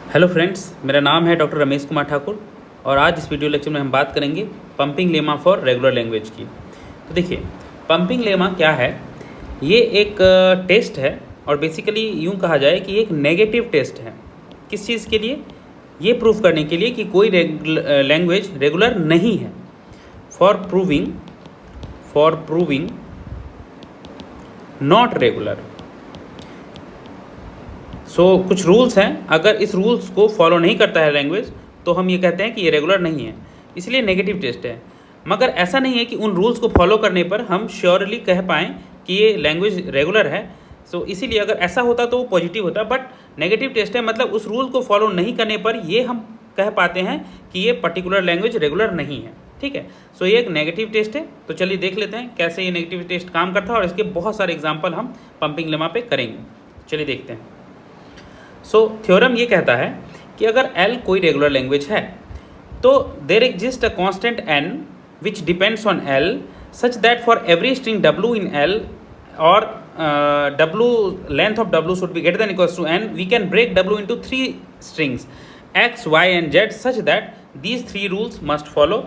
Hello friends, मेरा नाम है डॉक्टर रमेश कुमार ठाकुर और आज इस वीडियो लेक्चर में हम बात करेंगे pumping lemma for regular language की। तो देखिए, पंपिंग लेमा क्या है। ये एक टेस्ट है और बेसिकली यूँ कहा जाए कि एक नेगेटिव टेस्ट है। किस चीज़ के लिए? ये प्रूव करने के लिए कि कोई लैंग्वेज रेगुलर नहीं है। For proving not regular. कुछ रूल्स हैं, अगर इस रूल्स को फॉलो नहीं करता है लैंग्वेज तो हम ये कहते हैं कि ये रेगुलर नहीं है, इसलिए नेगेटिव टेस्ट है। मगर ऐसा नहीं है कि उन रूल्स को फॉलो करने पर हम श्योरली कह पाएँ कि ये लैंग्वेज रेगुलर है। इसीलिए अगर ऐसा होता तो वो पॉजिटिव होता, बट नेगेटिव टेस्ट है, मतलब उस रूल को फॉलो नहीं करने पर ये हम कह पाते हैं कि ये पर्टिकुलर लैंग्वेज रेगुलर नहीं है। ठीक है, ये एक नेगेटिव टेस्ट है। तो चलिए देख लेते हैं कैसे ये नेगेटिव टेस्ट काम करता है और इसके बहुत सारे एग्जाम्पल हम पंपिंग लेमा पे करेंगे। चलिए देखते हैं। थ्योरम ये कहता है कि अगर L कोई रेगुलर लैंग्वेज है तो there exist a constant n which depends on L such that for every string W in L और W length of W should be greater than equals to n, we can break W into 3 strings x, y and z such that these 3 rules must follow।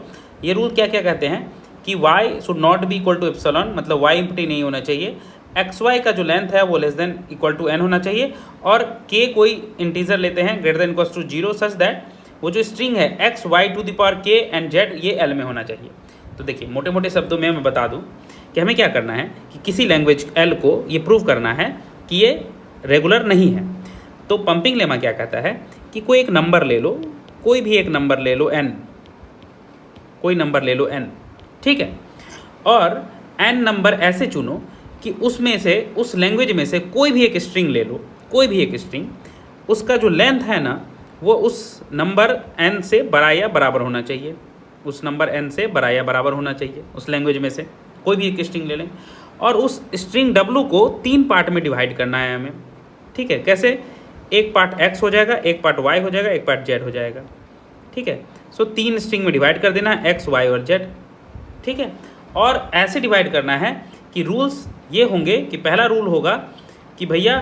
ये rule क्या क्या कहते हैं कि y should not be equal to epsilon, मतलब y empty नहीं होना चाहिए, एक्स वाई का जो लेंथ है वो less than equal to n होना चाहिए, और के कोई इंटीजर लेते हैं greater than equals to 0 such that वो जो स्ट्रिंग है x y to the power k and z ये एल में होना चाहिए। तो देखिए, मोटे मोटे शब्दों में मैं बता दूं कि हमें क्या करना है कि किसी लैंग्वेज एल को ये प्रूव करना है कि ये रेगुलर नहीं है। तो पंपिंग लेमा क्या कहता है कि कोई एक नंबर ले लो, कोई भी एक नंबर ले लो एन, कोई नंबर ले लो एन, ठीक है, और एन नंबर ऐसे चुनो कि उसमें से, उस लैंग्वेज में से कोई भी एक स्ट्रिंग ले लो, कोई भी एक स्ट्रिंग, उसका जो लेंथ है ना वो उस नंबर n से बड़ा या बराबर होना चाहिए, उस नंबर n से बड़ा या बराबर होना चाहिए। उस लैंग्वेज में से कोई भी एक स्ट्रिंग ले लें और उस स्ट्रिंग w को 3 पार्ट में डिवाइड करना है हमें। ठीक है, कैसे? एक पार्ट x हो जाएगा, एक पार्ट y हो जाएगा, एक पार्ट z हो जाएगा। ठीक है, 3 स्ट्रिंग में डिवाइड कर देना है, x, y और z। ठीक है, और ऐसे डिवाइड करना है कि रूल्स ये होंगे कि पहला रूल होगा कि भैया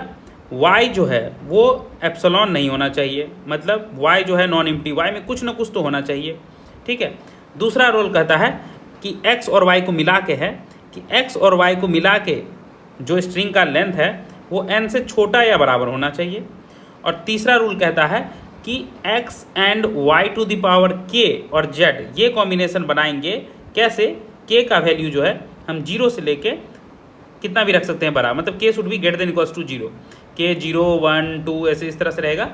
y जो है वो एप्सिलॉन नहीं होना चाहिए, मतलब y जो है नॉन एम्प्टी, y में कुछ ना कुछ तो होना चाहिए। ठीक है, दूसरा रूल कहता है कि x और y को मिला के है कि x और y को मिला के जो स्ट्रिंग का लेंथ है वो n से छोटा या बराबर होना चाहिए। और तीसरा रूल कहता है कि x and y to the power k और z ये कॉम्बिनेशन बनाएंगे। कैसे? k का वैल्यू जो है हम 0 से लेके कितना भी रख सकते हैं बराबर, मतलब k should be greater than equals to 0, k 0 1 2 ऐसे इस तरह से रहेगा।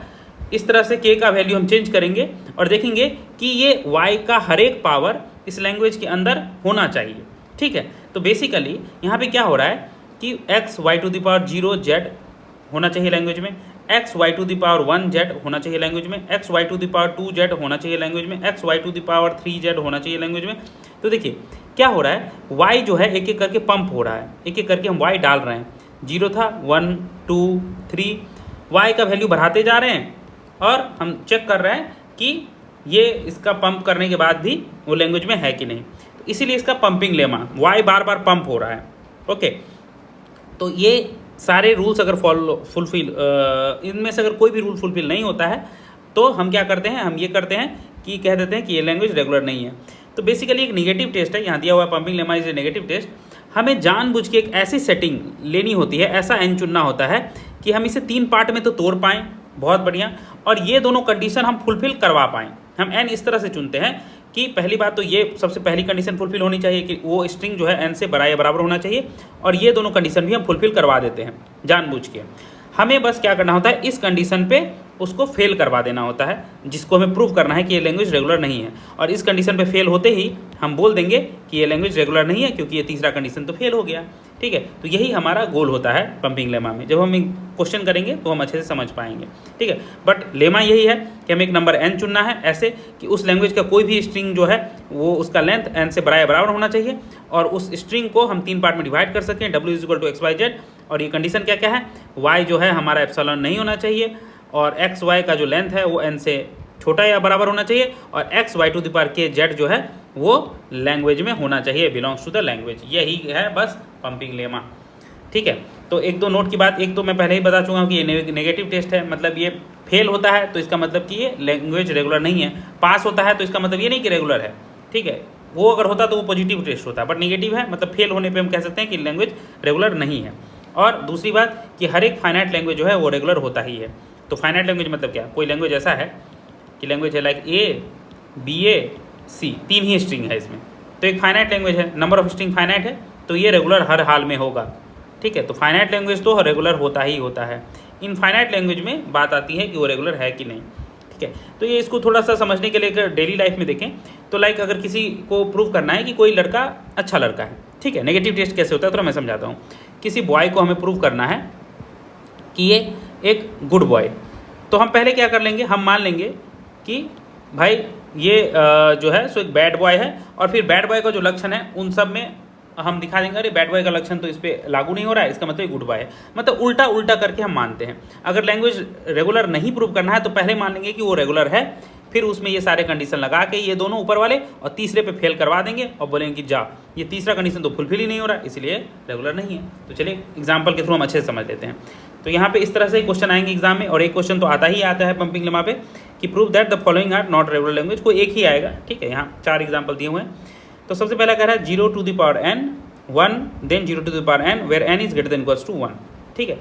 इस तरह से k का वैल्यू हम चेंज करेंगे और देखेंगे कि ये y का हर एक पावर इस लैंग्वेज के अंदर होना चाहिए। ठीक है, तो बेसिकली यहाँ पे क्या हो रहा है कि x y to the power 0 z होना चाहिए लैंग्वेज में, x y to the power 1 z होना चाहिए लैंग्वेज में, x y to the power 2 z होना चाहिए लैंग्वेज में, x y to the power 3 z होना चाहिए लैंग्वेज में। तो देखिए क्या हो रहा है, y जो है एक एक करके पंप हो रहा है, एक एक करके हम y डाल रहे हैं। 0 था, 1 2 3, y का वैल्यू बढ़ाते जा रहे हैं और हम चेक कर रहे हैं कि ये इसका पंप करने के बाद भी वो लैंग्वेज में है कि नहीं। तो इसीलिए इसका पंपिंग लेमा, y बार बार पंप हो रहा है। ओके, तो ये सारे रूल्स अगर फुलफिल, इनमें से अगर कोई भी रूल फुलफिल नहीं होता है तो हम क्या करते हैं, हम ये करते हैं कि कह देते हैं कि ये लैंग्वेज रेगुलर नहीं है। तो बेसिकली एक नेगेटिव टेस्ट है, यहाँ दिया हुआ है pumping lemma is a negative test. हमें जानबूझ के एक ऐसी सेटिंग लेनी होती है, ऐसा एन चुनना होता है कि हम इसे 3 पार्ट में तो तोड़ पाएँ, बहुत बढ़िया, और ये दोनों कंडीशन हम फुलफिल करवा पाएँ। हम एन इस तरह से चुनते हैं कि पहली बात तो ये सबसे पहली कंडीशन फुलफिल होनी चाहिए कि वो स्ट्रिंग जो है एन से बड़ा या बराबर होना चाहिए, और ये दोनों कंडीशन भी हम फुलफिल करवा देते हैं जानबूझ के। हमें बस क्या करना होता है, इस कंडीशन पे उसको फेल करवा देना होता है, जिसको हमें प्रूव करना है कि ये लैंग्वेज रेगुलर नहीं है। और इस कंडीशन पे फेल होते ही हम बोल देंगे कि ये लैंग्वेज रेगुलर नहीं है, क्योंकि ये तीसरा कंडीशन तो फेल हो गया। ठीक है, तो यही हमारा गोल होता है पंपिंग लेमा में। जब हम क्वेश्चन करेंगे तो हम अच्छे से समझ पाएंगे। ठीक है, बट लेमा यही है कि हमें एक नंबर n चुनना है ऐसे कि उस लैंग्वेज का कोई भी स्ट्रिंग जो है वो उसका लेंथ n से बड़ा या बराबर होना चाहिए, और उस स्ट्रिंग को हम 3 पार्ट में डिवाइड कर सकें, w is equal to x y z. और ये कंडीशन क्या क्या है, y जो है हमारा एप्सिलॉन नहीं होना चाहिए, और एक्स वाई का जो लेंथ है वो n से छोटा या बराबर होना चाहिए, और x y to the power k z जो है वो लैंग्वेज में होना चाहिए, बिलोंग्स टू द लैंग्वेज। यही है बस पंपिंग लेमा। ठीक है, तो एक दो नोट की बात, एक तो मैं पहले ही बता चुका हूँ कि ये नेगेटिव टेस्ट है, मतलब ये फेल होता है तो इसका मतलब कि ये लैंग्वेज रेगुलर नहीं है, पास होता है तो इसका मतलब ये नहीं कि रेगुलर है, ठीक है। वो अगर होता तो वो पॉजिटिव टेस्ट होता है, बट नेगेटिव है मतलब फेल होने पे हम कह सकते हैं कि लैंग्वेज रेगुलर नहीं है। और दूसरी बात कि हर एक फाइनाइट लैंग्वेज जो है वो रेगुलर होता ही है। तो फाइनाइट लैंग्वेज मतलब क्या, कोई लैंग्वेज ऐसा है कि लैंग्वेज है like a b a c, 3 ही स्ट्रिंग है इसमें, तो एक फाइनाइट लैंग्वेज है, नंबर ऑफ स्ट्रिंग फाइनाइट है, तो ये रेगुलर हर हाल में होगा, ठीक है। तो फाइनाइट लैंग्वेज तो रेगुलर होता ही होता है। इनफाइनाइट लैंग्वेज में बात आती है कि वो रेगुलर है कि नहीं, ठीक है। तो ये इसको थोड़ा सा समझने के लिए अगर डेली लाइफ में देखें तो लाइक अगर किसी को प्रूव करना है कि कोई लड़का अच्छा लड़का है, ठीक है, नेगेटिव टेस्ट कैसे होता है तो मैं समझाता हूँ। किसी बॉय को हमें प्रूव करना है कि ये एक गुड बॉय, तो हम पहले क्या कर लेंगे, हम मान लेंगे कि भाई ये जो है सो एक बैड बॉय है, और फिर बैड बॉय का जो लक्षण है उन सब में हम दिखा देंगे अरे बैड बॉय का लक्षण तो इस पर लागू नहीं हो रहा है, इसका मतलब गुड बॉय है। मतलब उल्टा उल्टा करके हम मानते हैं। अगर लैंग्वेज रेगुलर नहीं प्रूव करना है तो पहले मान लेंगे कि वो रेगुलर है, फिर उसमें ये सारे कंडीशन लगा के ये दोनों ऊपर वाले और तीसरे पे फेल करवा देंगे और बोलेंगे कि जा ये तीसरा कंडीशन तो फुलफिल ही नहीं हो रहा, इसलिए रेगुलर नहीं है। तो चलिए एग्जाम्पल के थ्रू हम अच्छे से समझ लेते हैं। तो यहाँ पे इस तरह से क्वेश्चन आएंगे एग्जाम में, और एक क्वेश्चन तो आता ही आता है पंपिंग लेमा पे कि prove that the following are not regular language, कोई एक ही आएगा, ठीक है। यहाँ 4 एग्जाम्पल दिए हुए हैं। तो सबसे पहला कह रहा है 0 to the power n 1 then 0 to the power n where n is greater than equals to 1, ठीक है,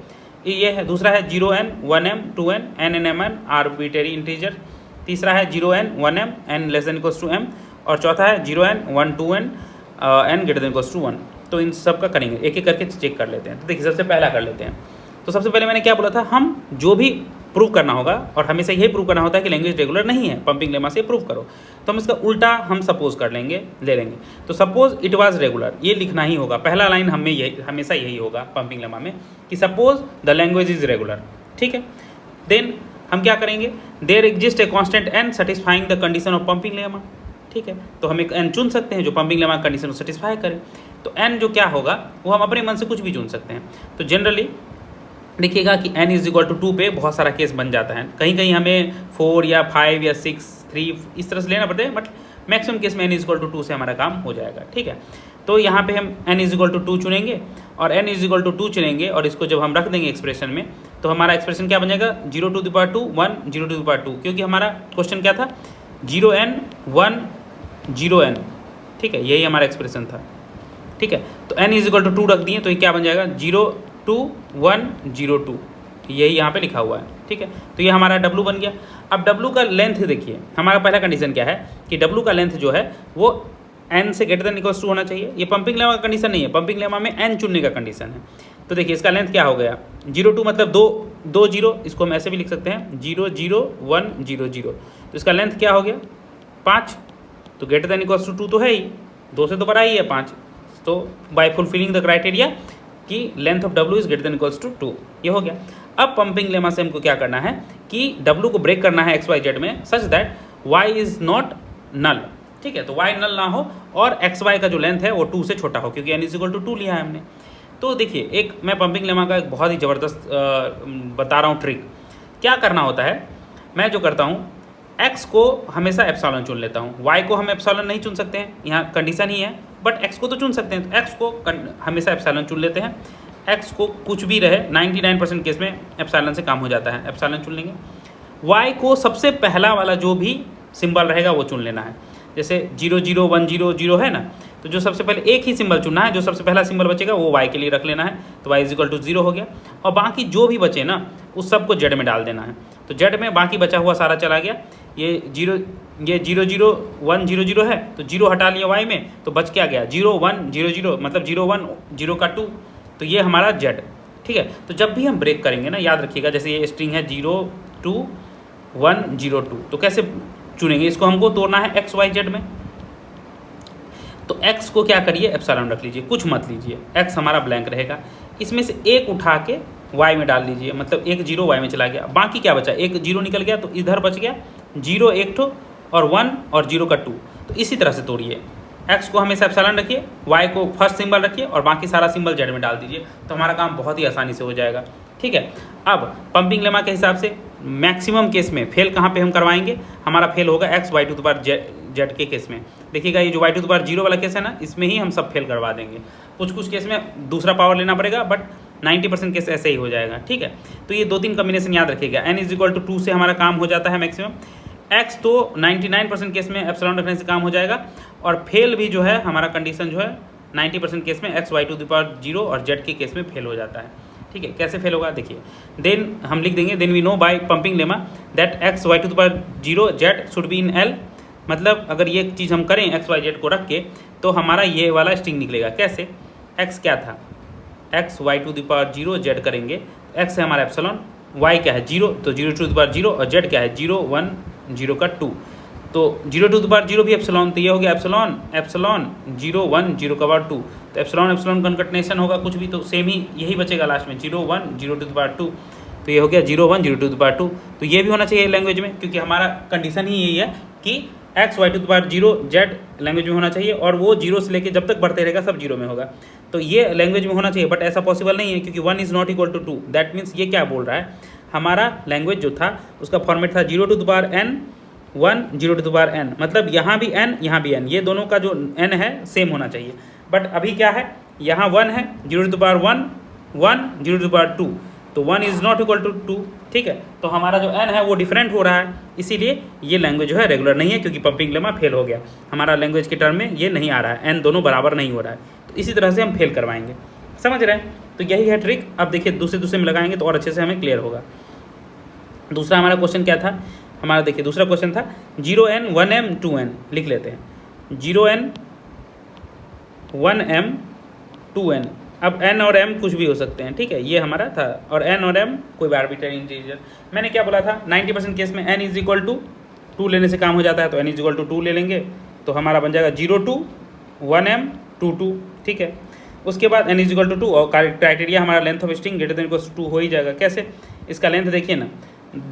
ये है। दूसरा है 0n 1m 2n n and mn arbitrary integer. तीसरा है 0n 1m n less than equals to m, और चौथा है 0n 1 2n n greater than equals to 1। तो इन सब का करेंगे, एक एक करके चेक कर लेते हैं। तो देखिए सबसे पहला कर लेते हैं। तो सबसे पहले मैंने क्या बोला था, हम जो भी प्रूव करना होगा, और हमेशा यही प्रूव करना होता है कि लैंग्वेज रेगुलर नहीं है, पंपिंग लेमा से प्रूव करो। तो हम इसका उल्टा हम सपोज कर लेंगे, ले लेंगे। तो सपोज इट वाज रेगुलर, ये लिखना ही होगा, पहला लाइन हमें यही हमेशा यही होगा पंपिंग लेमा में कि suppose the language is regular, ठीक है। देन हम क्या करेंगे, there exist a constant n satisfying the condition of pumping lemma, ठीक है। तो हम एक एन चुन सकते हैं जो पंपिंग लेमा कंडीशन को सेटिस्फाई करे। तो एन जो क्या होगा वो हम अपने मन से कुछ भी चुन सकते हैं। तो जनरली देखिएगा कि n इज इक्वल टू 2 पे बहुत सारा केस बन जाता है, कहीं कहीं हमें 4 या 5 या 6 3 इस तरह से लेना पड़ता है, बट मैक्सिमम केस में n इज इक्वल टू 2 से हमारा काम हो जाएगा, ठीक है। तो यहाँ पे हम n इज इक्वल टू 2 चुनेंगे और n इज इक्वल टू 2 चुनेंगे, और इसको जब हम रख देंगे एक्सप्रेशन में तो हमारा एक्सप्रेशन क्या बन जाएगा 0 to the power 2 1 0 to the power 2, क्योंकि हमारा क्वेश्चन क्या था 0n 1 0n, ठीक है, यही हमारा एक्सप्रेशन था, ठीक है। तो n इज इक्वल टू 2 रख दिए तो ये क्या बन जाएगा 0 2 1 0 2, यही यहाँ पे लिखा हुआ है, ठीक है। तो ये हमारा W बन गया। अब W का लेंथ देखिए, हमारा पहला कंडीशन क्या है कि W का लेंथ जो है वो n से ग्रेटर देन इक्वल्स टू होना चाहिए। ये पंपिंग लेमा का कंडीशन नहीं है, पंपिंग लेमा में n चुनने का कंडीशन है। तो देखिए इसका लेंथ क्या हो गया 0 2 मतलब 2 0, इसको हम ऐसे भी लिख सकते हैं 0 0 1 0 0। तो इसका लेंथ क्या हो गया 5, तो ग्रेटर देन इक्वल्स टू 2 तो है ही, 2 से तो बड़ा ही है 5। तो बाय फुलफिलिंग द क्राइटेरिया कि length of W is greater than equals to 2, ये हो गया। अब पंपिंग लेमा से हमको क्या करना है कि W को ब्रेक करना है XY Z में such that Y is not null, ठीक है। तो Y नल ना हो और XY का जो लेंथ है वो 2 से छोटा हो, क्योंकि n इज इक्वल टू 2 लिया है हमने। तो देखिए एक मैं पंपिंग लेमा का एक बहुत ही ज़बरदस्त बता रहा हूँ ट्रिक। क्या करना होता है, मैं जो करता हूँ x को हमेशा एप्सिलॉन चुन लेता हूँ, y को हम एप्सिलॉन नहीं चुन सकते हैं, यहाँ कंडीशन ही है, बट x को तो चुन सकते हैं। तो x को हमेशा एप्सिलॉन चुन लेते हैं, x को कुछ भी रहे 99% केस में एप्सिलॉन से काम हो जाता है, एप्सिलॉन चुन लेंगे। y को सबसे पहला वाला जो भी सिंबल रहेगा वो चुन लेना है, जैसे 0 0 1 0 0 है ना, तो जो सबसे पहले एक ही सिंबल चुनना है, जो सबसे पहला सिंबल बचेगा वो y के लिए रख लेना है, तो y इज इक्वल टू 0 हो गया। और बाकी जो भी बचे ना उस सबको z में डाल देना है, तो z में बाकी बचा हुआ सारा चला गया। ये 0 0 1 0 0 है तो 0 हटा लिया y में, तो बच क्या गया 0 1 0 0, मतलब 0 1 0 का 2, तो ये हमारा z, ठीक है। तो जब भी हम ब्रेक करेंगे ना याद रखिएगा, जैसे ये स्ट्रिंग है 0 2 1 0 2, तो कैसे चुनेंगे इसको, हमको तोड़ना है x y z में। तो x को क्या करिए एप्सिलॉन रख लीजिए, कुछ मत लीजिए, x हमारा ब्लैंक रहेगा। इसमें से एक उठा के y में डाल लीजिए, मतलब एक 0 y में चला गया, बाकी क्या बचा, एक 0 निकल गया तो इधर बच गया 0 एक ठो और 1 और 0 का 2। तो इसी तरह से तोड़िए, x को हमेशा एप्सिलॉन रखिए, y को फर्स्ट सिंबल रखिए और बाकी सारा सिंबल z में डाल दीजिए, तो हमारा काम बहुत ही आसानी से हो जाएगा, ठीक है। अब पंपिंग लेमा के हिसाब से मैक्सिमम केस में फेल कहाँ पे हम करवाएंगे, हमारा फेल होगा x y to the power z के केस में। देखिएगा ये जो y टू द पावर 0 वाला केस है ना, इसमें ही हम सब फेल करवा देंगे। कुछ कुछ केस में दूसरा पावर लेना पड़ेगा, बट 90% केस ऐसे ही हो जाएगा, ठीक है। तो ये 2-3 कॉम्बिनेशन याद रखिएगा। n इज इक्वल टू 2 से हमारा काम हो जाता है मैक्सिमम, x तो 99% केस में एप्सिलॉन रखने से काम हो जाएगा, और फेल भी जो है हमारा कंडीशन जो है 90% केस में x y to the power 0 और z के केस में फेल हो जाता है, ठीक है। कैसे फेल होगा देखिए, देन हम लिख देंगे, then we know by pumping lemma that x y to the power 0 z should be in L। मतलब अगर ये चीज़ हम करें x y z को रख के, तो हमारा ये वाला स्ट्रिंग निकलेगा। कैसे, x क्या था, x y to the power 0 z करेंगे, x है हमारा एप्सिलॉन, y क्या है 0, तो 0 टू द पावर 0, और z क्या है 0 1 0 का 2, तो 0 टू द पावर 0 भी एप्सिलॉन, तो ये हो गया एप्सिलॉन एप्सिलॉन 0 1 0 का पावर 2, तो एप्सिलॉन एप्सिलॉन कन्कटनेशन होगा कुछ भी, तो सेम ही यही बचेगा लास्ट में 0 1 0 टू द पावर 2, तो ये हो गया 0 1 0 टू द पावर 2। तो ये भी होना चाहिए लैंग्वेज में, क्योंकि हमारा कंडीशन ही यही है कि x y to the power 0 z language में होना चाहिए, और वो 0 से लेके जब तक बढ़ते रहेगा सब 0 में होगा, तो ये लैंग्वेज में होना चाहिए। बट ऐसा पॉसिबल नहीं है, क्योंकि 1 is not equal to 2। That means ये क्या बोल रहा है, हमारा लैंग्वेज जो था उसका फॉर्मेट था 0 to the power n 1 0 to the power n, मतलब यहाँ भी n यहाँ भी n, ये दोनों का जो n है सेम होना चाहिए। बट अभी क्या है, यहाँ 1 है, 0 to the power 1 1 0 to the power 2, तो 1 इज़ नॉट इक्वल टू 2, ठीक है। तो हमारा जो n है वो डिफरेंट हो रहा है, इसीलिए ये लैंग्वेज जो है रेगुलर नहीं है, क्योंकि पंपिंग लेमा फेल हो गया, हमारा लैंग्वेज के टर्म में ये नहीं आ रहा है, n दोनों बराबर नहीं हो रहा है, तो इसी तरह से हम फेल करवाएंगे, समझ रहे हैं। तो यही है ट्रिक। अब देखिए दूसरे में लगाएंगे तो और अच्छे से हमें क्लियर होगा। दूसरा हमारा क्वेश्चन क्या था, हमारा देखिए दूसरा क्वेश्चन था 0n 1m 2n, लिख लेते हैं 0n 1m 2n। अब n और m कुछ भी हो सकते हैं, ठीक है, ये हमारा था, और n और m कोई भी आर्बिट्ररी इंटीजर। मैंने क्या बोला था, 90% केस में n इज इक्वल टू 2 लेने से काम हो जाता है, तो n इज इक्वल टू 2 ले लेंगे, तो हमारा बन जाएगा 0 2 1m 2 2, ठीक है। उसके बाद n इज इक्वल टू 2, और क्राइटेरिया हमारा length of string greater than equal to 2 हो ही जाएगा। कैसे, इसका लेंथ देखिए ना,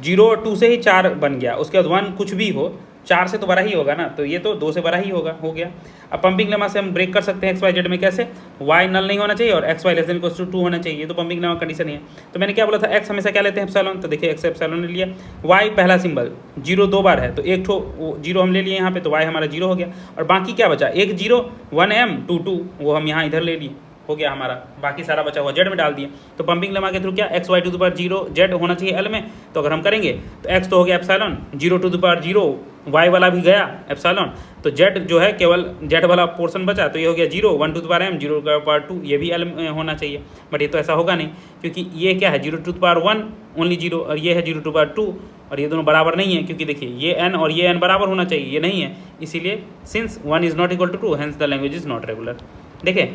0 और 2 से ही 4 बन गया, उसके बाद 1 कुछ भी हो 4 से तो बड़ा ही होगा ना, तो ये तो 2 से बड़ा ही होगा, हो गया। अब पंपिंग लेमा से हम ब्रेक कर सकते हैं एक्स वाई जेड में, कैसे, y नल नहीं होना चाहिए और x y less than equal to 2 होना चाहिए, ये तो पंपिंग लेमा कंडीशन ही है। तो मैंने क्या बोला था, x हमेशा क्या लेते हैं एप्सिलॉन, तो देखिए x एप्सिलॉन ले लिया, y पहला सिंबल 0 2 बार है, तो एक ठो 0 हम ले लिए यहाँ पे, तो y हमारा 0 हो गया, और बाकी क्या बचा, एक 0 1m 2 2, वो हम यहाँ इधर ले लिए, हो गया हमारा, बाकी सारा बचा हुआ जेड में डाल दिए। तो पंपिंग लेमा के थ्रू क्या x y to the power 0 z होना चाहिए एल में, तो अगर हम करेंगे तो x तो हो गया epsilon 0 to the power 0, y वाला भी गया एप्सिलॉन, तो जेड जो है केवल जेड वाला पोर्शन बचा, तो ये हो गया 0 1 to the power m 0 to the power 2, ये भी एल में होना चाहिए। बट ये तो ऐसा होगा नहीं, क्योंकि ये क्या है 0 टू द पावर 1 ओनली 0, और ये है 0 टू द पावर 2, और ये दोनों बराबर नहीं है, क्योंकि देखिए ये n और ये n बराबर होना चाहिए, ये नहीं है, इसीलिए since 1 is not equal to 2 hence the language is not regular. देखें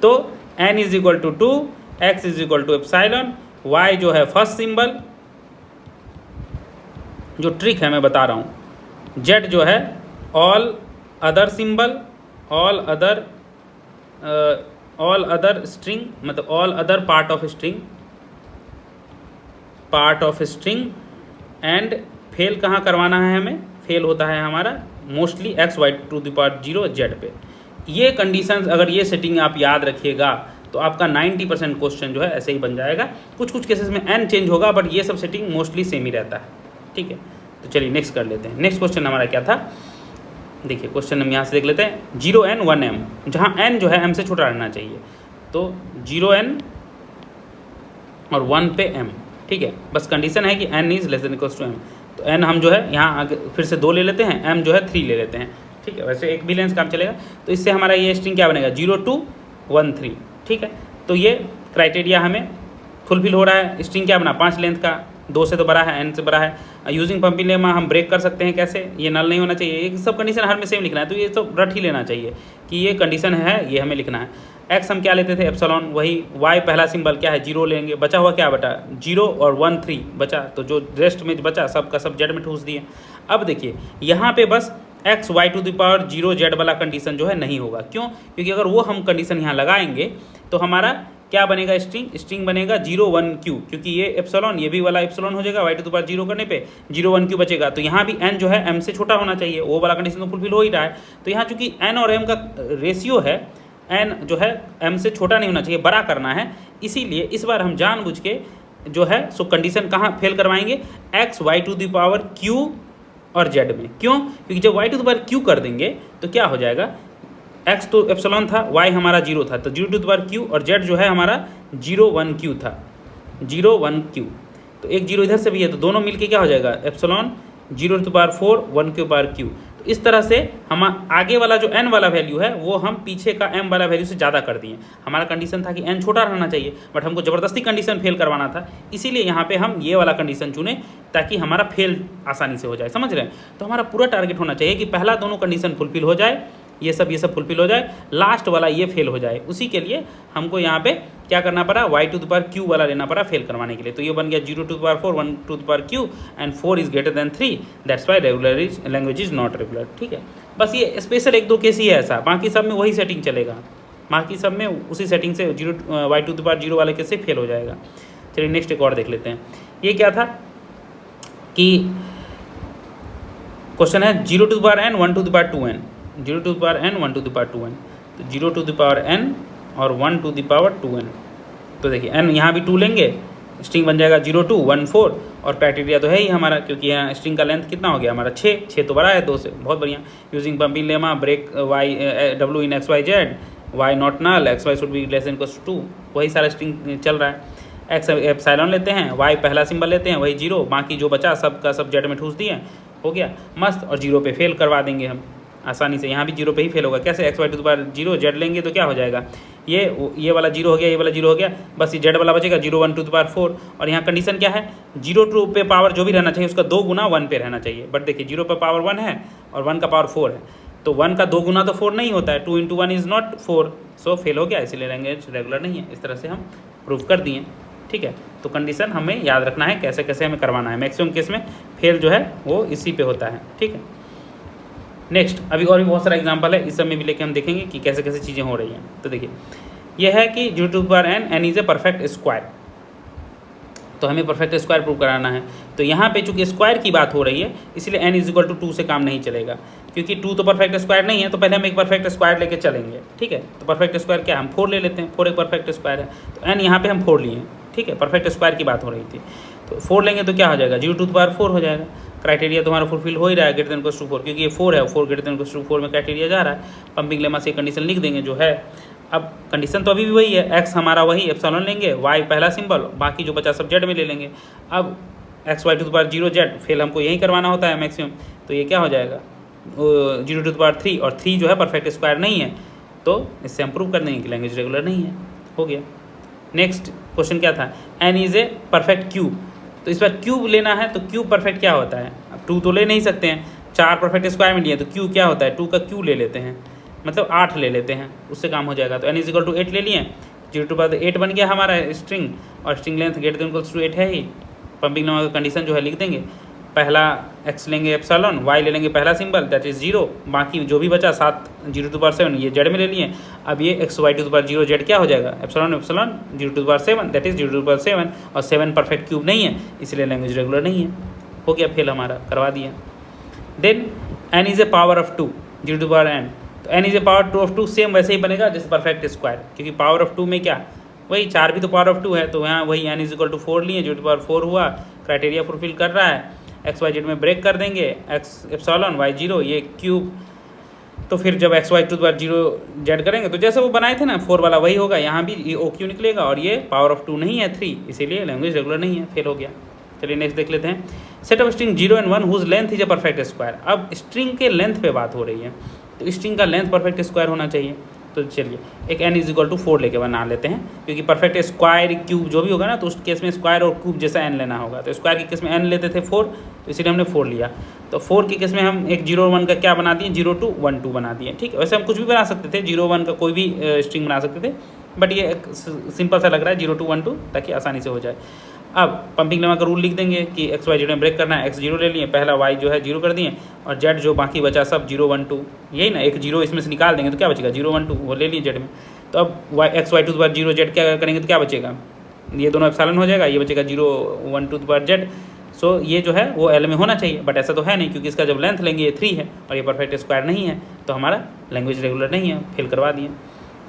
तो n is equal to 2, x is equal to epsilon, y जो है फर्स्ट सिंबल, जो ट्रिक है मैं बता रहा हूँ, z जो है all other symbol, all other string, मतलब all other part of string, and fail कहाँ करवाना है हमें, फेल होता है हमारा mostly x y to the power 0 z पे। ये कंडीशंस अगर ये सेटिंग आप याद रखिएगा तो आपका 90% क्वेश्चन जो है ऐसे ही बन जाएगा। कुछ केसेस में n चेंज होगा, बट ये सब सेटिंग मोस्टली सेम ही रहता है, ठीक है। तो चलिए नेक्स्ट कर लेते हैं। नेक्स्ट क्वेश्चन हमारा क्या था, देखिए क्वेश्चन हम यहाँ से देख लेते हैं, 0n 1m, जहाँ n जो है m से छोटा रहना चाहिए, तो 0n और 1 पे m, ठीक है। बस कंडीशन है कि n is less than equal to m, तो n हम जो है यहाँ आगे फिर से 2 ले लेते हैं, m जो है 3 ले लेते हैं, ठीक है। वैसे एक भी लेंस काम चलेगा, तो इससे हमारा ये स्ट्रिंग क्या बनेगा 0 2 1 3, ठीक है। तो ये क्राइटेरिया हमें फुलफिल हो रहा है। स्ट्रिंग क्या बना 5 लेंथ का, 2 से तो बड़ा है, n से बड़ा है। यूजिंग पंपिंग लेमा हम ब्रेक कर सकते हैं, कैसे, ये नल नहीं होना चाहिए, ये सब कंडीशन हर में सेम लिखना है, तो ये सब रट ही लेना चाहिए कि ये कंडीशन है, ये हमें लिखना है। x हम क्या लेते थे एप्सिलॉन, वही y पहला सिंबल क्या है 0 लेंगे, बचा हुआ क्या बटा 0 और 1 3 बचा, तो जो रेस्ट में बचा सब का सब जेड में ठूस दिए। अब देखिए यहाँ पे बस x y to the power 0 z वाला कंडीशन जो है नहीं होगा, क्यों, क्योंकि अगर वो हम कंडीशन यहाँ लगाएंगे तो हमारा क्या बनेगा, स्ट्रिंग बनेगा 0 1 q, क्योंकि ये एप्सिलॉन ये भी वाला एप्सिलॉन हो जाएगा, y टू द पावर 0 करने पे 0 1 q बचेगा, तो यहाँ भी n जो है m से छोटा होना चाहिए, वो वाला कंडीशन तो फुलफिल हो ही रहा है। तो यहाँ चूंकि n और m का रेशियो है, n जो है m से छोटा नहीं होना चाहिए, बड़ा करना है, इसीलिए इस बार हम जानबूझ के जो है सो कंडीशन कहाँ फेल करवाएंगे, x y to the power q और z में। क्यों, क्योंकि जब y to the power q कर देंगे तो क्या हो जाएगा, x तो एप्सिलॉन था, y हमारा 0 था, तो 0 टू द पावर q और z जो है हमारा 0 1 Q था, 0 1 Q, तो एक जीरो इधर से भी है, तो दोनों मिलके क्या हो जाएगा एप्सिलॉन 0⁴ 1Q/Q। तो इस तरह से हम आगे वाला जो n वाला वैल्यू है वो हम पीछे का m वाला वैल्यू से ज़्यादा कर दिए। हमारा कंडीशन था कि n छोटा रहना चाहिए, बट हमको ज़बरदस्ती कंडीशन फेल करवाना था, इसीलिए यहाँ पे हम ये वाला कंडीशन चुने ताकि हमारा फेल आसानी से हो जाए। समझ रहे हैं? तो हमारा पूरा टारगेट होना चाहिए कि पहला दोनों कंडीशन फुलफिल हो जाए, ये सब फुलफिल हो जाए, लास्ट वाला ये फेल हो जाए। उसी के लिए हमको यहाँ पे क्या करना पड़ा, y⁴ वाला लेना पड़ा फेल करवाने के लिए। तो ये बन गया 0⁴ 1⁴ and 4 is greater then 3, that's why language is not regular. ठीक है, बस ये स्पेशल 1-2 केस ही है ऐसा, बाकी सब में वही सेटिंग चलेगा, बाकी सब में उसी सेटिंग से y⁴ वाले केस से फेल हो जाएगा। चलिए नेक्स्ट एक और देख लेते हैं। ये क्या था कि क्वेश्चन है 0⁴n 1⁴2n, 0⁴n 1⁴2n, तो 0⁴n और 1⁴2n। तो देखिए n यहाँ भी 2 लेंगे, स्ट्रिंग बन जाएगा 0 2 1 4, और क्राइटेरिया तो है ही हमारा, क्योंकि यहाँ स्ट्रिंग का लेंथ कितना हो गया हमारा 6 तो बड़ा है 2 से, बहुत बढ़िया। Using pumping lemma break w in XYZ, y not null, XY should be less than equals to 2, वही सारा स्ट्रिंग चल रहा है। x एप्सिलॉन लेते हैं, y पहला सिंबल लेते हैं वही 0, बाकी जो बचा सब का सब जेड में ठूस दिए, हो गया मस्त। और 0 पे फेल करवा देंगे हम आसानी से, यहाँ भी 0 पे ही फेल होगा। कैसे, XY⁴0 जेड लेंगे तो क्या हो जाएगा, ये वाला 0 हो गया, ये वाला 0 हो गया, बस ये जेड वाला बचेगा 0 1⁴4। और यहाँ कंडीशन क्या है, 0 पे पावर जो भी रहना चाहिए उसका 2 गुना 1 पे रहना चाहिए, बट देखिए 0 पे पावर 1 है और 1 का पावर 4 है, तो 1 का 2 गुना तो 4 नहीं होता है, 2 × 1 इज़ नॉट 4, सो फेल हो गया, इसीलिए लैंग्वेज रेगुलर नहीं है। इस तरह से हम प्रूव कर दिए। ठीक है, तो कंडीशन हमें याद रखना है कैसे कैसे हमें करवाना है। मैक्सिमम केस में फेल जो है वो इसी पे होता है। ठीक है, नेक्स्ट अभी और भी बहुत सारा एग्जांपल है, इस सब में भी लेके हम देखेंगे कि कैसे कैसे चीज़ें हो रही हैं। तो देखिए यह है कि 0⁴n n is A perfect square, तो हमें परफेक्ट स्क्वायर प्रूव कराना है। तो यहाँ पे चूंकि स्क्वायर की बात हो रही है इसलिए n = 2 से काम नहीं चलेगा, क्योंकि 2 तो परफेक्ट स्क्वायर नहीं है, तो पहले हम एक परफेक्ट स्क्वायर लेके चलेंगे। ठीक है, तो परफेक्ट स्क्वायर क्या, हम 4 ले लेते हैं, 4 एक परफेक्ट स्क्वायर है, तो n यहाँ पे हम 4 लिए हैं। ठीक है, परफेक्ट स्क्वायर की बात हो रही थी, तो 4 लेंगे तो क्या हो जाएगा, 0⁴ हो जाएगा। क्राइटेरिया तुम्हारा फुलफिल हो ही रहा है, ग्रेटर देन इक्वल्स टू 4, क्योंकि ये 4 है, 4 ग्रेटर देन इक्वल्स टू 4 में क्राइटेरिया जा रहा है। पंपिंग लेमा से कंडीशन लिख देंगे जो है। अब कंडीशन तो अभी भी वही है, x हमारा वही एप्सिलॉन लेंगे, y पहला सिंबल, बाकी जो बचा सब जेड में ले लेंगे। अब XY⁴0 जेड फेल हमको यही करवाना होता है मैक्सिमम, तो ये क्या हो जाएगा 0⁴3, और 3 जो है परफेक्ट स्क्वायर नहीं है, तो इससे हम प्रूव कर देंगे कि लैंग्वेज रेगुलर नहीं है। हो गया। नेक्स्ट क्वेश्चन क्या था, n is a perfect cube, तो इस बार क्यूब लेना है, तो क्यूब परफेक्ट क्या होता है, अब 2 तो ले नहीं सकते हैं, 4 परफेक्ट स्क्वायर में लिए, तो क्यू क्या होता है, 2 का क्यू ले लेते हैं, मतलब 8 ले लेते हैं, उससे काम हो जाएगा। तो n = 8 ले लिए, 0⁴8 बन गया हमारा स्ट्रिंग, और string length greater than equals to 8 है ही। पंपिंग लेमा का कंडीशन जो है लिख देंगे, पहला x लेंगे एप्सिलॉन, y ले लेंगे पहला सिंबल दैट इज़ 0, बाकी जो भी बचा 7 0⁴7 ये जेड में ले लिए। अब ये XY⁴0 जेड क्या हो जाएगा, एप्सिलॉन 0⁴7 दैट इज़ 0⁴7, और 7 परफेक्ट क्यूब नहीं है, इसलिए लैंग्वेज रेगुलर नहीं है। हो गया, फेल हमारा करवा दिया। Then n is a power of 2 0⁴n, तो n is a power 2 of 2 same वैसे ही बनेगा जैसे परफेक्ट स्क्वायर, क्योंकि पावर ऑफ 2 में क्या वही 4 भी तो पावर ऑफ 2 है, तो यहाँ वही n = 4 लिए, 0⁴4 हुआ, क्राइटेरिया फुलफिल कर रहा है। XYZ में ब्रेक कर देंगे, x एप्सिलॉन y 0 ये क्यूब, तो फिर जब XY⁴0 जेड करेंगे तो जैसे वो बनाए थे ना 4 वाला वही होगा, यहाँ भी ये OQ निकलेगा, और ये पावर ऑफ 2 नहीं है 3, इसीलिए लैंग्वेज रेगुलर नहीं है, फेल हो गया। चलिए नेक्स्ट देख लेते हैं। Set of string 0 and 1 whose length is a perfect square. अब स्ट्रिंग के लेंथ पे बात हो रही है, तो स्ट्रिंग का लेंथ परफेक्ट स्क्वायर होना चाहिए। तो चलिए एक n = 4 लेके बना लेते हैं, क्योंकि परफेक्ट स्क्वायर क्यूब जो भी होगा ना, तो उस केस में स्क्वायर और क्यूब जैसा n लेना होगा। तो स्क्वायर के केस में n लेते थे 4, तो इसीलिए हमने 4 लिया। तो 4 के केस में हम एक 0 1 का क्या बना दिए, 0 2 1 2 बना दिए। ठीक है, वैसे हम कुछ भी बना सकते थे, 0 1 का कोई भी स्ट्रिंग बना सकते थे, बट ये सिंपल सा लग रहा है 0 2 1 2, ताकि आसानी से हो जाए। अब पंपिंग लेमा का रूल लिख देंगे कि XY0 में ब्रेक करना है, x 0 ले लिए, पहला y जो है 0 कर दिए, और z जो बाकी बचा सब 0 1 2, यही ना, एक 0 इसमें से निकाल देंगे तो क्या बचेगा 0 1 2, वो ले लिए z में। तो अब XY⁴0 z क्या करेंगे तो क्या बचेगा, ये दोनों एप्सिलॉन हो जाएगा, ये बचेगा 0 1 2 z। सो ये जो है वो L में होना चाहिए, बट ऐसा तो है नहीं, क्योंकि इसका जब लेंथ लेंगे ये 3 है और ये परफेक्ट स्क्वायर नहीं है, तो हमारा लैंग्वेज रेगुलर नहीं है, फेल करवा दिए।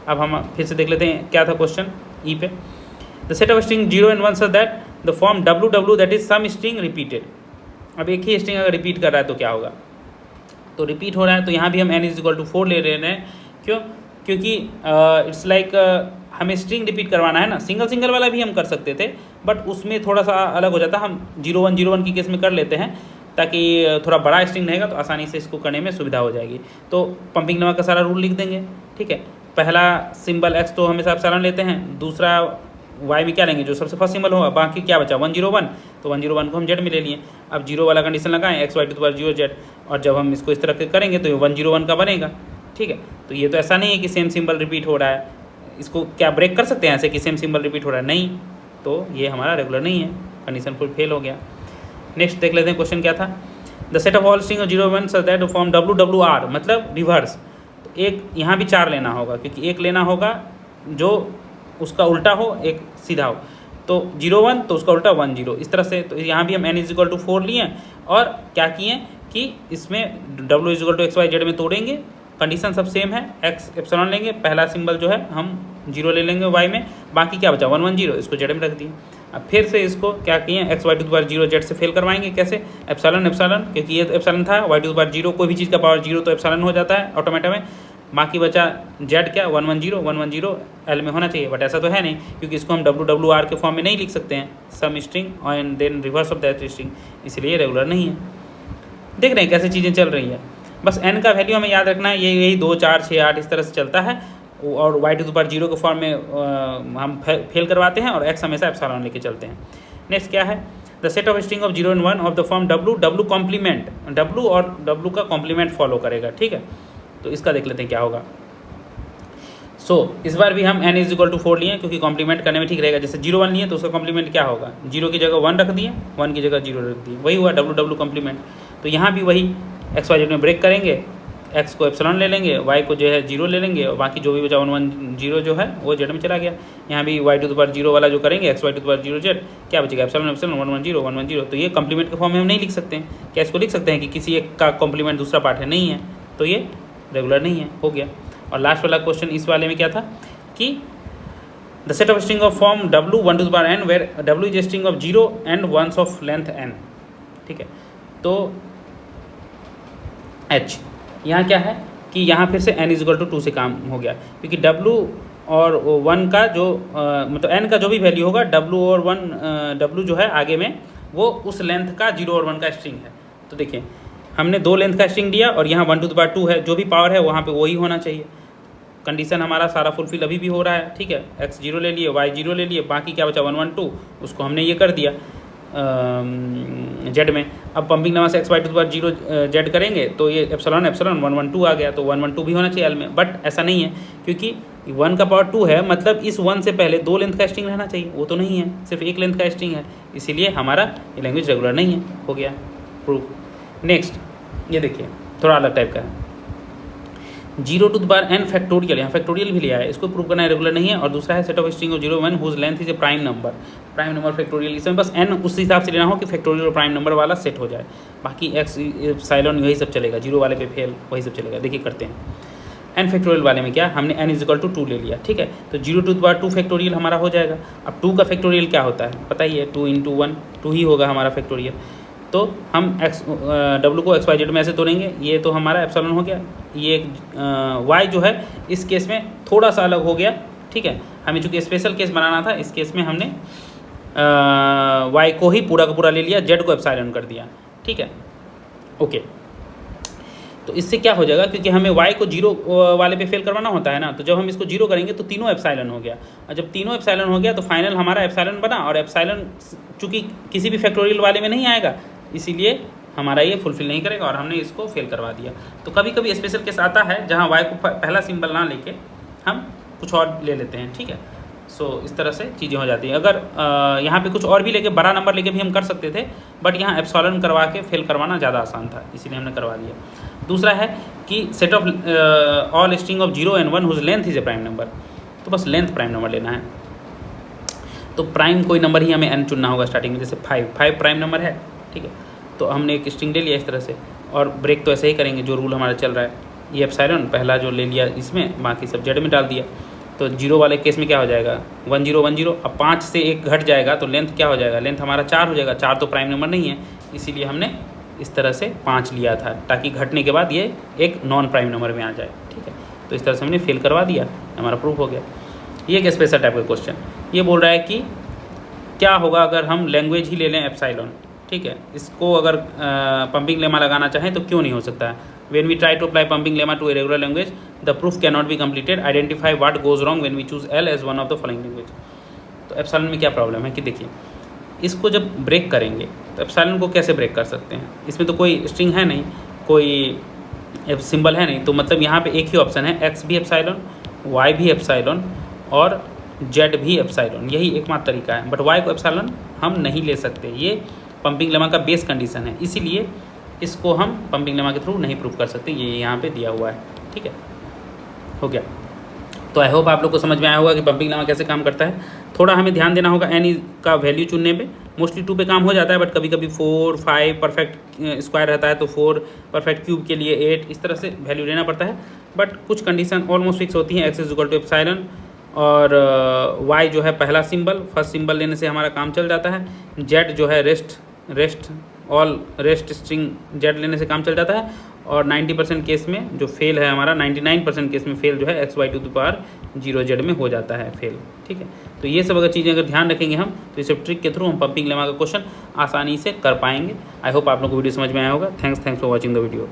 अब हम फिर से देख लेते हैं क्या था क्वेश्चन ई पे। The set of string 0 and 1 such that the form WW that is some string repeated. अब एक ही स्ट्रिंग अगर रिपीट कर रहा है तो क्या होगा, तो रिपीट हो रहा है, तो यहाँ भी हम n = 4 ले रहे हैं। क्यों, क्योंकि इट्स लाइक हमें स्ट्रिंग रिपीट करवाना है ना, सिंगल सिंगल वाला भी हम कर सकते थे, बट उसमें थोड़ा सा अलग हो जाता, हम 0101 की केस में कर लेते हैं ताकि थोड़ा बड़ा स्ट्रिंग रहेगा तो आसानी से इसको करने में सुविधा हो जाएगी। तो पंपिंग नंबर का सारा रूल लिख देंगे, ठीक है। पहला सिंबल एक्स तो हमेशा एप्सिलॉन लेते हैं, दूसरा वाई में क्या लेंगे, जो सबसे फर्स्ट सिंबल होगा, बाकी क्या बचा 101, तो 101 को हम जेड में ले लिए। अब जीरो वाला कंडीशन लगाएं x y to the power 0 z, और जब हम इसको इस तरह के करेंगे तो ये 101 का बनेगा, ठीक है। तो ये तो ऐसा नहीं है कि सेम सिंबल रिपीट हो रहा है, इसको क्या ब्रेक कर सकते हैं ऐसे कि सेम सिंबल रिपीट हो रहा है, नहीं, तो ये हमारा रेगुलर नहीं है, कंडीशन फुल फेल हो गया। नेक्स्ट देख लेते हैं क्वेश्चन क्या था। The set of all string 01 such that form WWR, मतलब रिवर्स। तो एक यहाँ भी 4 लेना होगा, क्योंकि एक लेना होगा जो उसका उल्टा हो, एक सीधा हो। तो 01 तो उसका उल्टा 10, इस तरह से। तो यहाँ भी हम n = 4 लिए और क्या किए कि इसमें W = XYZ में तोड़ेंगे, कंडीशन सब सेम है, x एप्सिलॉन लेंगे, पहला सिंबल जो है हम 0 ले लेंगे y में, बाकी क्या बचा 110, इसको z में रख दिए। अब फिर से इसको क्या किए XY⁴ Z से फेल करवाएंगे, कैसे, एप्सिलॉन, क्योंकि ये तो एप्सिलॉन था, Y⁴, कोई भी चीज़ का पावर 0 तो एप्सिलॉन हो जाता है ऑटोमेटा में, बाकी बचा Z क्या 110 L में होना चाहिए, बट ऐसा तो है नहीं, क्योंकि इसको हम WWR के फॉर्म में नहीं लिख सकते हैं, some string and then reverse of that string, इसलिए रेगुलर नहीं है। देख रहे हैं कैसे चीज़ें चल रही है। बस n का वैल्यू हमें याद रखना है, यही 2, 4, 6, 8 इस तरह से चलता है, और Y⁴ के फॉर्म में हम फेल करवाते हैं, और x हमेशा एप्सिलॉन लेके चलते हैं। नेक्स्ट क्या है, the set of string of 0 and 1 of the form W complement, W और W का कॉम्प्लीमेंट फॉलो करेगा, ठीक है। तो इसका देख लेते हैं क्या होगा। इस बार भी हम n = 4 लिए, क्योंकि कॉम्प्लीमेंट करने में ठीक रहेगा। जैसे 01 लिए तो उसका कॉम्प्लीमेंट क्या होगा, 0 की जगह 1 रख दिए, 1 की जगह 0 रख दिए, वही हुआ W कॉम्प्लीमेंट। तो यहाँ भी वही XYZ में ब्रेक करेंगे, x को एप्सिलॉन ले लेंगे, y को जो है 0 ले लेंगे, और बाकी जो भी बचा 110 जो है वो z में चला गया। यहाँ भी Y⁴ वाला जो करेंगे XY⁴ Z, क्या बचेगा एप्सिलॉन 110। तो ये कॉम्प्लीमेंट के फॉर्म में हम नहीं लिख सकते हैं, क्या इसको लिख सकते हैं कि किसी एक का कॉम्प्लीमेंट दूसरा पार्ट है, नहीं है, तो ये रेगुलर नहीं है, हो गया। और लास्ट वाला क्वेश्चन इस वाले में क्या था कि the set of string of form W 1n where W is a string of 0 and 1s of length n, ठीक है। तो H यहाँ क्या है कि यहाँ फिर से n = 2 से काम हो गया, क्योंकि W और 1 का जो मतलब n का जो भी वैल्यू होगा, W और 1 W जो है आगे में वो उस लेंथ का 0 और 1 का स्ट्रिंग है। तो देखिए हमने 2 लेंथ का स्ट्रिंग दिया, और यहाँ 1/2 है, जो भी पावर है वहाँ पे वही होना चाहिए। कंडीशन हमारा सारा फुलफिल अभी भी हो रहा है, ठीक है। x 0 ले लिए, y 0 ले लिए, बाकी क्या बचा 112, उसको हमने ये कर दिया z में। अब पंपिंग नंबर से XY⁴ Z करेंगे तो ये एप्सिलॉन 112 आ गया, तो 112 भी होना चाहिए L में, बट ऐसा नहीं है, क्योंकि 1 का पावर 2 है, मतलब इस 1 से पहले 2 लेंथ का स्ट्रिंग रहना चाहिए, वो तो नहीं है, सिर्फ 1 लेंथ का स्ट्रिंग है, इसीलिए हमारा ये लैंग्वेज रेगुलर नहीं है, हो गया प्रूफ। नेक्स्ट ये देखिए थोड़ा अलग टाइप का है, 0⁴n फैक्टोरियल, यहाँ फैक्टोरियल भी लिया है, इसको प्रूव करना है रेगुलर नहीं है। और दूसरा है set of string of 0 whose length is a prime number factorial, इसमें बस n उस हिसाब से लेना हो कि फैक्टोरियल और प्राइम नंबर वाला सेट हो जाए, बाकी x एप्सिलॉन यही सब चलेगा, 0 वाले पे फेल, वही सब चलेगा। देखिए करते हैं n फैक्टोरियल वाले में क्या, हमने n = 2 ले लिया, ठीक है। तो 0⁴2 फैक्टोरियल हमारा हो जाएगा। अब 2 का फैक्टोरियल क्या होता है पता ही है, 2 × 1 2 ही होगा हमारा फैक्टोरियल। तो हम W को XYZ में ऐसे तोड़ेंगे, ये तो हमारा एप्सिलॉन हो गया, ये Y जो है इस केस में थोड़ा सा अलग हो गया, ठीक है। हमें चूँकि स्पेशल केस बनाना था, इस केस में हमने Y को ही पूरा का पूरा ले लिया, Z को एप्सिलॉन कर दिया, ठीक है, ओके। तो इससे क्या हो जाएगा, क्योंकि हमें y को 0 वाले पे फेल करवाना होता है ना, तो जब हम इसको 0 करेंगे तो तीनों एप्सिलॉन हो गया, और जब तीनों एप्सिलॉन हो गया तो फाइनल हमारा एप्सिलॉन बना, और एप्सिलॉन चूँकि किसी भी फैक्टोरियल वाले में नहीं आएगा, इसीलिए हमारा ये फुलफिल नहीं करेगा, और हमने इसको फेल करवा दिया। तो कभी कभी स्पेशल केस आता है जहाँ y को पहला सिंबल ना लेके हम कुछ और ले लेते हैं, ठीक है। इस तरह से चीज़ें हो जाती हैं। अगर यहाँ पे कुछ और भी लेके बड़ा नंबर लेके भी हम कर सकते थे, बट यहाँ एप्सिलॉन करवा के फेल करवाना ज़्यादा आसान था, इसीलिए हमने करवा दिया। दूसरा है कि set of all string of 0 and 1 whose length is a prime number, तो बस लेंथ प्राइम नंबर लेना है। तो प्राइम कोई नंबर ही हमें n चुनना होगा स्टार्टिंग में, जैसे 5 प्राइम नंबर है, ठीक है। तो हमने एक स्ट्रिंग ले लिया इस तरह से, और ब्रेक तो ऐसे ही करेंगे जो रूल हमारा चल रहा है, ये एप्सिलॉन पहला जो ले लिया इसमें, बाकी सब Z में डाल दिया। तो 0 वाले केस में क्या हो जाएगा 1010, अब 5 से 1 घट जाएगा तो लेंथ क्या हो जाएगा, लेंथ हमारा 4 हो जाएगा, 4 तो प्राइम नंबर नहीं है, इसीलिए हमने इस तरह से 5 लिया था, ताकि घटने के बाद ये एक नॉन प्राइम नंबर में आ जाए, ठीक है। तो इस तरह से हमने फेल करवा दिया, हमारा प्रूफ हो गया। ये एक स्पेशल टाइप का क्वेश्चन। ये बोल रहा है कि क्या होगा अगर हम लैंग्वेज ही ले लें एप्सिलॉन, ठीक है, इसको अगर पंपिंग लेमा लगाना चाहें तो क्यों नहीं हो सकता है। When we try to apply pumping lemma to a regular language, the proof cannot be completed. Identify what goes wrong when we choose L as one of the following language. तो epsilon में क्या problem है कि देखिए, इसको जब break करेंगे तो एप्सिलॉन को कैसे ब्रेक कर सकते हैं। इसमें तो कोई स्ट्रिंग है नहीं, कोई सिंबल है नहीं, तो मतलब यहाँ पे एक ही ऑप्शन है, एक्स भी एप्सिलॉन, वाई भी एप्सिलॉन और जेड भी एप्सिलॉन, यही एकमात्र तरीका है। बट वाई को एप्सिलॉन हम नहीं ले सकते, ये पंपिंग लेमा का बेस कंडीशन है, इसीलिए इसको हम पंपिंग लेमा के थ्रू नहीं प्रूव कर सकते। ये यहाँ पे दिया हुआ है, ठीक है, हो गया। तो आई होप आप लोग को समझ में आया होगा कि पंपिंग लेमा कैसे काम करता है। थोड़ा हमें ध्यान देना होगा एन का वैल्यू चुनने में। मोस्टली 2 पे काम हो जाता है, बट कभी कभी 4, 5 परफेक्ट स्क्वायर रहता है तो 4 परफेक्ट क्यूब के लिए 8, इस तरह से वैल्यू लेना पड़ता है। बट कुछ कंडीशन ऑलमोस्ट फिक्स होती हैं, x is equal to epsilon और वाई जो है पहला सिंबल, फर्स्ट सिंबल लेने से हमारा काम चल जाता है। जेड जो है रेस्ट स्ट्रिंग जेड लेने से काम चल जाता है। और 90% केस में जो फेल है हमारा, 99% केस में फेल जो है xy⁴0z में हो जाता है फेल, ठीक है। तो ये सब अगर चीज़ें अगर ध्यान रखेंगे हम, तो इस ट्रिक के थ्रू हम पंपिंग लेमा का क्वेश्चन आसानी से कर पाएंगे। आई होप आप लोग को वीडियो समझ में आया होगा। Thanks for watching the video.